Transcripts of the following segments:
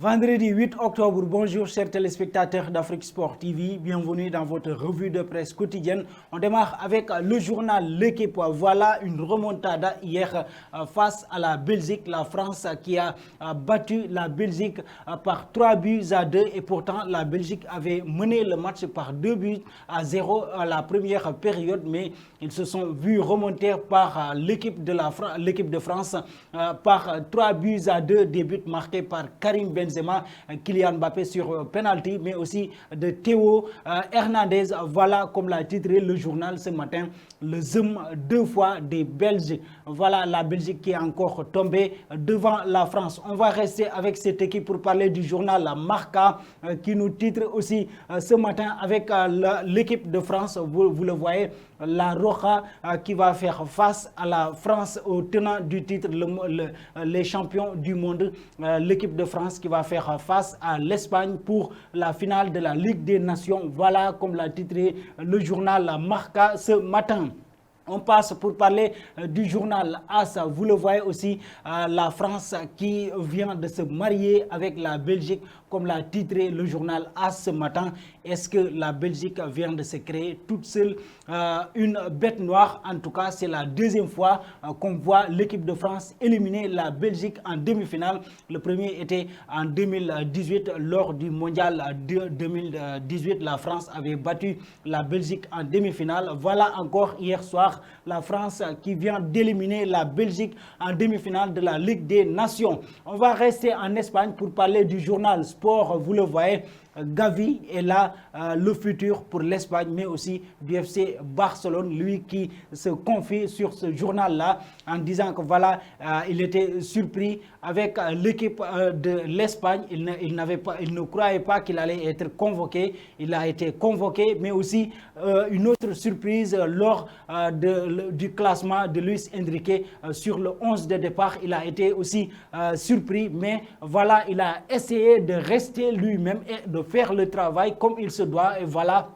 Vendredi 8 octobre, bonjour chers téléspectateurs d'Afrique Sport TV, bienvenue dans votre revue de presse quotidienne. On démarre avec le journal L'Équipe. Voilà une remontada hier face à la Belgique, la France qui a battu la Belgique par 3-2 et pourtant la Belgique avait mené le match par 2-0 à la première période, mais ils se sont vus remonter par l'équipe de France par 3-2, des buts marqués par Karim Benzema, Kylian Mbappé sur penalty, mais aussi de Théo Hernandez. Voilà, comme l'a titré le journal ce matin, le zoom deux fois des Belges. Voilà la Belgique qui est encore tombée devant la France. On va rester avec cette équipe pour parler du journal Marca qui nous titre aussi ce matin avec l'équipe de France. Vous le voyez, la Roja qui va faire face à la France au tenant du titre, les champions du monde. L'équipe de France qui va faire face à l'Espagne pour la finale de la Ligue des Nations. Voilà comme l'a titré le journal Marca ce matin. On passe pour parler du journal AS. Vous le voyez aussi, la France qui vient de se marier avec la Belgique, comme l'a titré le journal AS ce matin. Est-ce que la Belgique vient de se créer toute seule une bête noire? En tout cas, c'est la deuxième fois qu'on voit l'équipe de France éliminer la Belgique en demi-finale. Le premier était en 2018, lors du mondial 2018. La France avait battu la Belgique en demi-finale. Voilà encore hier soir la France qui vient d'éliminer la Belgique en demi-finale de la Ligue des Nations. On va rester en Espagne pour parler du journal Sport. Vous le voyez, Gavi est là, le futur pour l'Espagne, mais aussi du FC Barcelone, lui qui se confie sur ce journal-là en disant que voilà, il était surpris avec l'équipe de l'Espagne. Il ne croyait pas qu'il allait être convoqué. Il a été convoqué, mais aussi une autre surprise lors du classement de Luis Enrique sur le 11 de départ. Il a été aussi surpris, mais voilà, il a essayé de rester lui-même et de faire le travail comme il se doit, et voilà.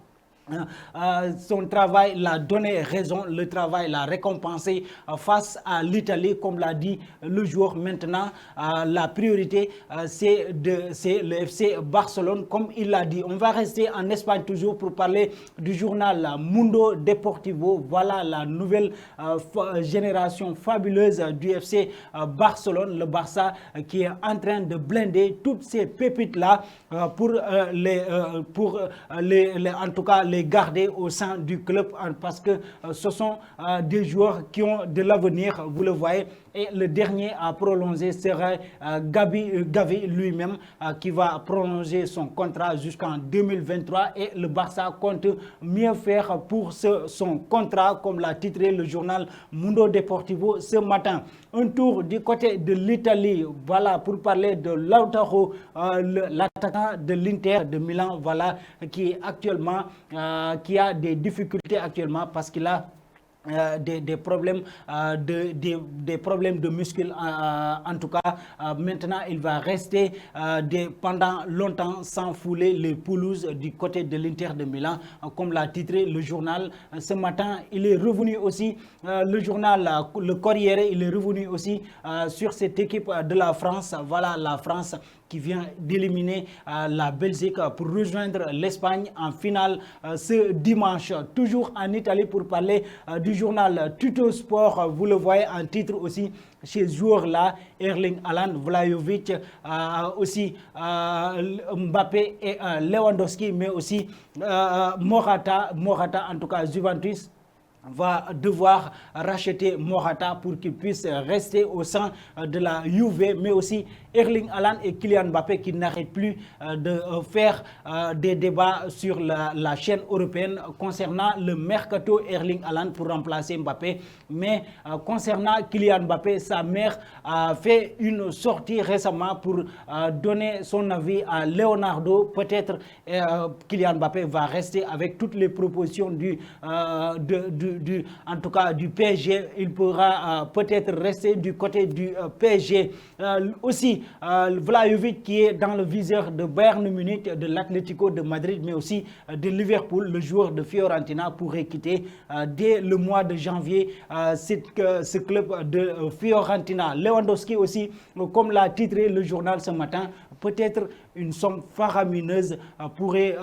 Son travail l'a donné raison, le travail l'a récompensé face à l'Italie, comme l'a dit le joueur. Maintenant, la priorité, c'est le FC Barcelone, comme il l'a dit. On va rester en Espagne toujours pour parler du journal Mundo Deportivo. Voilà la nouvelle génération fabuleuse du FC Barcelone, le Barça qui est en train de blinder toutes ces pépites-là pour en tout cas les garder au sein du club, parce que ce sont des joueurs qui ont de l'avenir, vous le voyez. Et le dernier à prolonger sera Gavi lui-même, qui va prolonger son contrat jusqu'en 2023, et le Barça compte mieux faire pour son contrat, comme l'a titré le journal Mundo Deportivo ce matin. Un tour du côté de l'Italie, voilà, pour parler de Lautaro, l'attaquant de l'Inter de Milan, voilà, qui a des difficultés actuellement parce qu'il a des problèmes des problèmes de muscles. En tout cas, maintenant il va rester pendant longtemps sans fouler les pelouses du côté de l'Inter de Milan, comme l'a titré le journal ce matin. Il est revenu aussi, le journal Le Corriere, il est revenu aussi sur cette équipe de la France. Voilà la France qui vient d'éliminer la Belgique pour rejoindre l'Espagne en finale ce dimanche. Toujours en Italie pour parler du journal Tutto Sport. Vous le voyez en titre aussi, chez ce joueur-là, Erling Haaland, Vlahovic, aussi Mbappé et Lewandowski, mais aussi Morata, en tout cas Juventus va devoir racheter Morata pour qu'il puisse rester au sein de la Juve, mais aussi Erling Haaland et Kylian Mbappé qui n'arrêtent plus de faire des débats sur la chaîne européenne concernant le mercato Erling Haaland pour remplacer Mbappé. Mais concernant Kylian Mbappé, sa mère a fait une sortie récemment pour donner son avis à Leonardo. Peut-être Kylian Mbappé va rester avec toutes les propositions en tout cas du PSG. Il pourra peut-être rester du côté du PSG. Aussi, Vlahovic qui est dans le viseur de Bayern Munich, de l'Atlético de Madrid, mais aussi de Liverpool. Le joueur de Fiorentina pourrait quitter dès le mois de janvier ce club de Fiorentina. Lewandowski aussi, comme l'a titré le journal ce matin, peut-être une somme faramineuse pourrait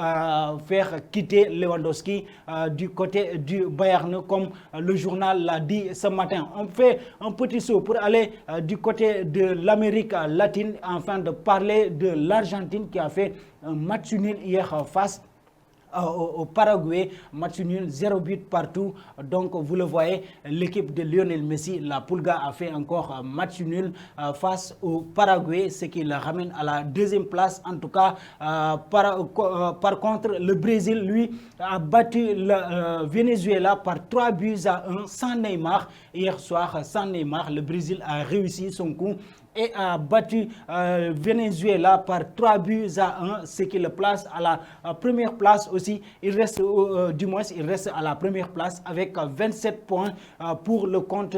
faire quitter Lewandowski du côté du Bayern, comme le journal l'a dit ce matin. On fait un petit saut pour aller du côté de l'Amérique latine afin de parler de l'Argentine qui a fait un match nul hier face au Paraguay, match nul, 0 but partout. Donc vous le voyez, l'équipe de Lionel Messi, la Pulga, a fait encore un match nul face au Paraguay, ce qui le ramène à la deuxième place. En tout cas, par contre, le Brésil, lui, a battu le Venezuela par 3 buts à 1 sans Neymar. Hier soir, sans Neymar, le Brésil a réussi son coup et a battu Venezuela par 3 buts à 1, ce qui le place à la première place aussi. Il reste, il reste à la première place avec 27 points pour le compte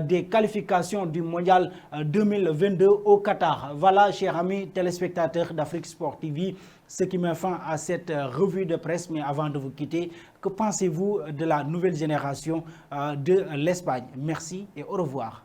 des qualifications du Mondial 2022 au Qatar. Voilà, chers amis téléspectateurs d'Afrique Sport TV, ce qui met fin à cette revue de presse. Mais avant de vous quitter, que pensez-vous de la nouvelle génération de l'Espagne? Merci et au revoir.